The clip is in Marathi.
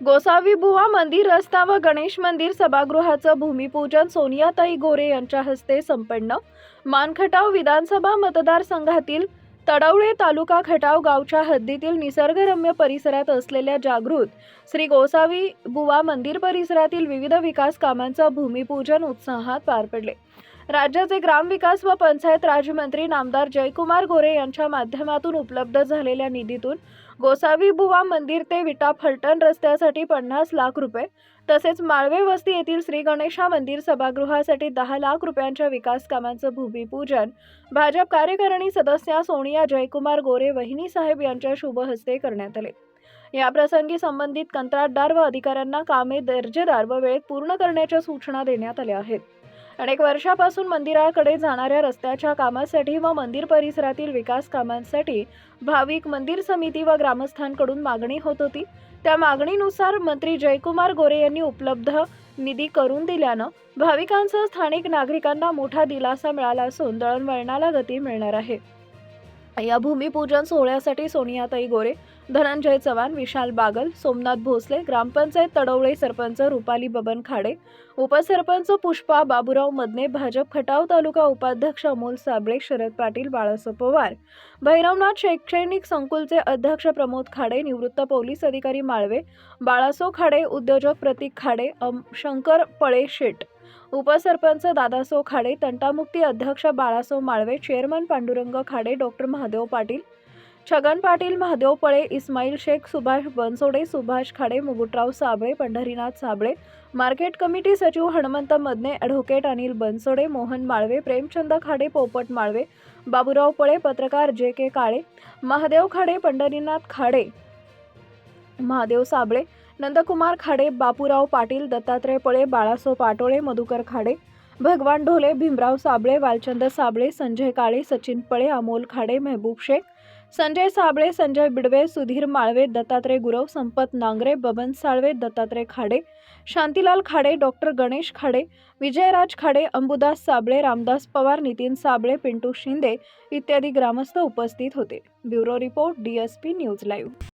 गोसावी बुवा मंदिर रस्ता व गणेश मंदिर सभागृहाचं भूमिपूजन सोनियाताई गोरे यांच्या हस्ते संपन्न। मानखटाव विधानसभा मतदारसंघातील तडवळे तालुका खटाव गावच्या हद्दीतील निसर्गरम्य परिसरात असलेल्या जागृत श्री गोसावी बुवा मंदिर परिसरातील विविध विकास कामांचं भूमिपूजन उत्साहात पार पडले। राज्याचे ग्रामविकास व पंचायत राज मंत्री नामदार जयकुमार गोरे यांच्या माध्यमातून उपलब्ध झालेल्या निधीतून गोसावी बुवा मंदिर ते विटा फलटण रस्त्यासाठी 50 लाख रुपये, तसेच माळवे वस्ती येथील श्री गणेशा मंदिर सभागृहासाठी 10 लाख रुपयांच्या विकास कामांचं भूमिपूजन भाजप कार्यकारिणी सदस्या सोनिया जयकुमार गोरे वहिनी साहेब यांच्या शुभ हस्ते करण्यात आले। या प्रसंगी संबंधित कंत्राटदार व अधिकाऱ्यांना कामे दर्जेदार व वेळेत पूर्ण करण्याच्या सूचना देण्यात आल्या आहेत। अनेक वर्षापासून मंदिराकडे जाणाऱ्या रस्त्याच्या कामासाठी व मंदिर परिसरातील विकास कामांसाठी भाविक मंदिर समिती व ग्रामस्थांकडून मागणी होत होती। त्या मागणीनुसार मंत्री जयकुमार गोरे यांनी उपलब्ध निधी करून दिल्यानं भाविकांसह स्थानिक नागरिकांना मोठा दिलासा मिळाला असून दळणवळणाला गती मिळणार आहे। या भूमिपूजन सोहळ्यासाठी सोनियाताई गोरे, धनंजय चव्हाण, विशाल बागल, सोमनाथ भोसले, ग्रामपंचायत तडवळे सरपंच रुपाली बबन खाडे, उपसरपंच पुष्पा बाबूराव मदने, भाजप खटाव तालुका उपाध्यक्ष अमोल साबळे, शरद पाटील, बाळासाहेब पवार, भैरवनाथ शैक्षणिक संकुलचे अध्यक्ष प्रमोद खाडे, निवृत्त पोलीस अधिकारी माळवे, बाळासो खाडे, उद्योजक प्रतीक खाडे, शंकर पळे शेट, उपसरपंच दादासो खाडे, तंटामुक्ती अध्यक्ष बाळासो माळवे, चेअरमन पांडुरंग खाडे, डॉक्टर महादेव पाटील, छगन पाटील, महादेव पळे, इस्माईल शेख, सुभाष बनसोडे, सुभाष खाडे, मुकुटराव साबळे, पंढरीनाथ साबळे, मार्केट कमिटी सचिव हनुमंत मदने, ॲडव्होकेट अनिल बनसोडे, मोहन माळवे, प्रेमचंद खाडे, पोपट माळवे, बाबूराव पळे, पत्रकार जे.के. काळे, महादेव खाडे, पंढरीनाथ खाडे, महादेव साबळे, नंदकुमार खाडे, बापूराव पाटील, दत्तात्रय पळे, बाळासो पाटोळे, मधुकर खाडे, भगवान ढोले, भीमराव साबळे, वालचंद साबळे, संजय काळे, सचिन पळे, अमोल खाडे, महबूब शेख, संजय साबळे, संजय बिडवे, सुधीर माळवे, दत्तात्रय गुरव, संपत नांगरे, बबन साळवे, दत्तात्रय खाडे, शांतीलाल खाडे, डॉक्टर गणेश खाडे, विजयराज खाडे, अंबुदास साबळे, रामदास पवार, नितीन साबळे, पिंटू शिंदे इत्यादी ग्रामस्थ उपस्थित होते। Bureau report DSP news live.